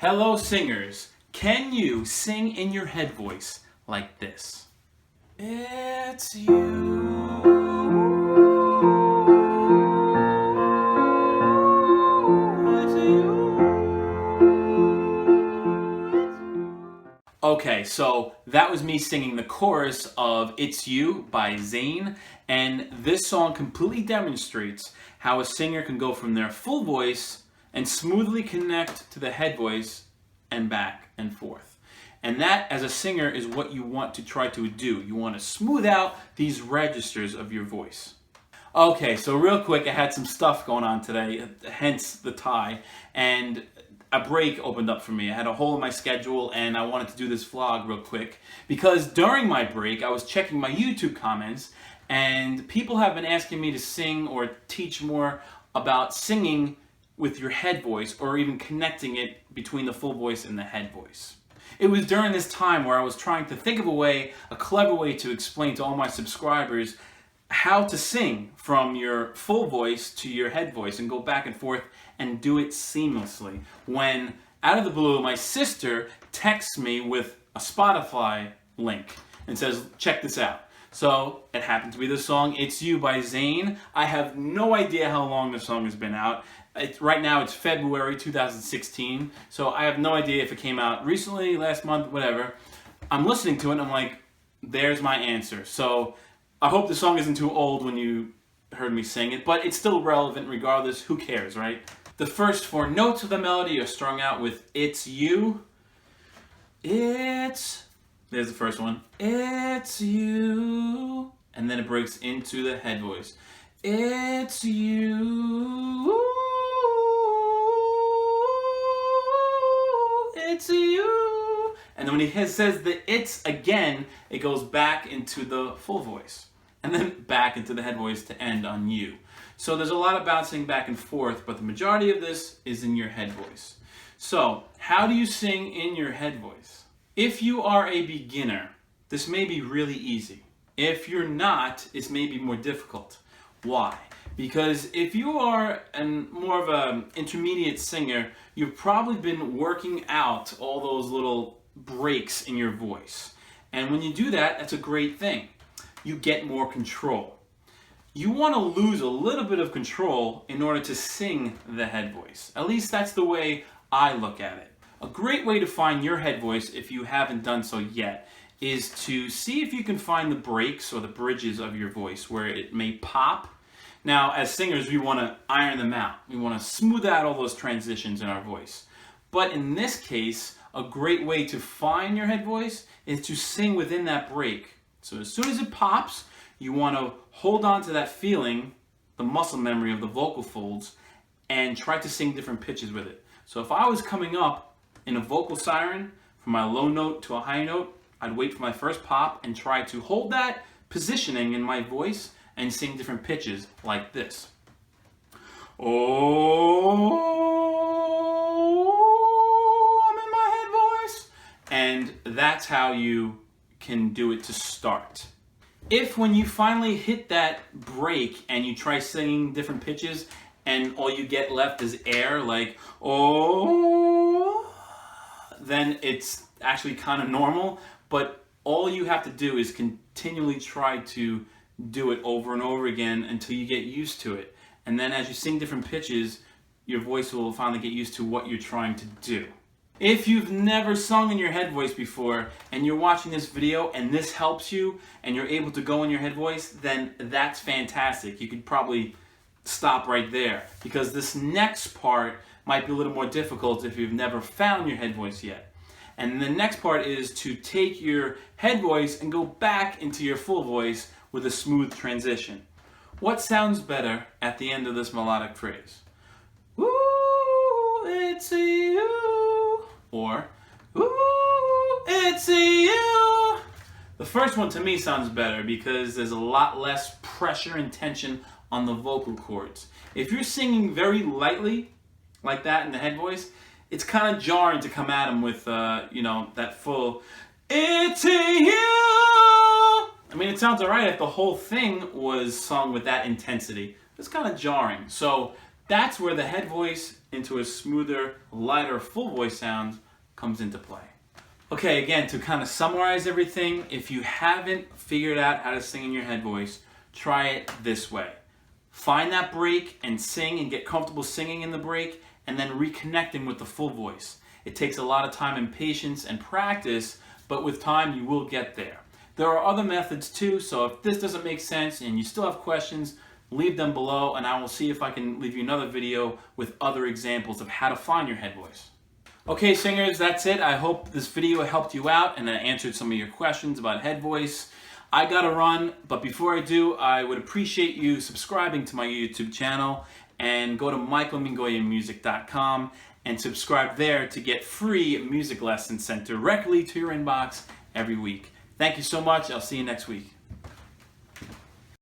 Hello singers, can you sing in your head voice like this? It's you. It's you. Okay, so that was me singing the chorus of It's You by Zayn, and this song completely demonstrates how a singer can go from their full voice and smoothly connect to the head voice and back and forth. And that, as a singer, is what you want to try to do. You want to smooth out these registers of your voice. Okay, so real quick, I had some stuff going on today, hence the tie, and a break opened up for me. I had a hole in my schedule and I wanted to do this vlog real quick because during my break I was checking my YouTube comments and people have been asking me to sing or teach more about singing with your head voice or even connecting it between the full voice and the head voice. It was during this time where I was trying to think of a clever way to explain to all my subscribers how to sing from your full voice to your head voice and go back and forth and do it seamlessly. When, out of the blue, my sister texts me with a Spotify link and says, check this out. So it happened to be the song It's You by Zayn. I have no idea how long the song has been out. Right now it's February 2016, so I have no idea if it came out recently, last month, whatever. I'm listening to it and I'm like, there's my answer. So I hope the song isn't too old when you heard me sing it, but it's still relevant regardless. Who cares, right? The first 4 notes of the melody are strung out with It's You. There's the first one. It's you. And then it breaks into the head voice. It's you. It's you. And then when he says the it's again, it goes back into the full voice. And then back into the head voice to end on you. So there's a lot of bouncing back and forth, but the majority of this is in your head voice. So how do you sing in your head voice? If you are a beginner, this may be really easy. If you're not, it's maybe more difficult. Why? Because if you are more of an intermediate singer, you've probably been working out all those little breaks in your voice. And when you do that, that's a great thing. You get more control. You want to lose a little bit of control in order to sing the head voice. At least that's the way I look at it. A great way to find your head voice, if you haven't done so yet, is to see if you can find the breaks or the bridges of your voice where it may pop. Now, as singers, we want to iron them out. We want to smooth out all those transitions in our voice. But in this case, a great way to find your head voice is to sing within that break. So as soon as it pops, you want to hold on to that feeling, the muscle memory of the vocal folds, and try to sing different pitches with it. So if I was coming up in a vocal siren from my low note to a high note, I'd wait for my first pop and try to hold that positioning in my voice and sing different pitches like this. Oh, I'm in my head voice. And that's how you can do it to start. If when you finally hit that break and you try singing different pitches and all you get left is air, like, oh, then it's actually kind of normal, but all you have to do is continually try to do it over and over again until you get used to it. And then as you sing different pitches, your voice will finally get used to what you're trying to do. If you've never sung in your head voice before and you're watching this video and this helps you and you're able to go in your head voice, then that's fantastic. You could probably stop right there because this next part might be a little more difficult if you've never found your head voice yet. And the next part is to take your head voice and go back into your full voice with a smooth transition. What sounds better at the end of this melodic phrase? Ooh, it's you. Or, ooh, it's you. The first one to me sounds better because there's a lot less pressure and tension on the vocal cords. If you're singing very lightly, like that in the head voice, it's kind of jarring to come at them with, that full, it's you. I mean, it sounds alright if the whole thing was sung with that intensity. It's kind of jarring. So that's where the head voice into a smoother, lighter, full voice sound comes into play. Okay, again, to kind of summarize everything, if you haven't figured out how to sing in your head voice, try it this way. Find that break and sing and get comfortable singing in the break, and then reconnecting with the full voice. It takes a lot of time and patience and practice, but with time you will get there. There are other methods too, so if this doesn't make sense and you still have questions, leave them below and I will see if I can leave you another video with other examples of how to find your head voice. Okay, singers, that's it. I hope this video helped you out and I answered some of your questions about head voice. I gotta run, but before I do, I would appreciate you subscribing to my YouTube channel and go to michaelmingoyamusic.com and subscribe there to get free music lessons sent directly to your inbox every week. Thank you so much. I'll see you next week.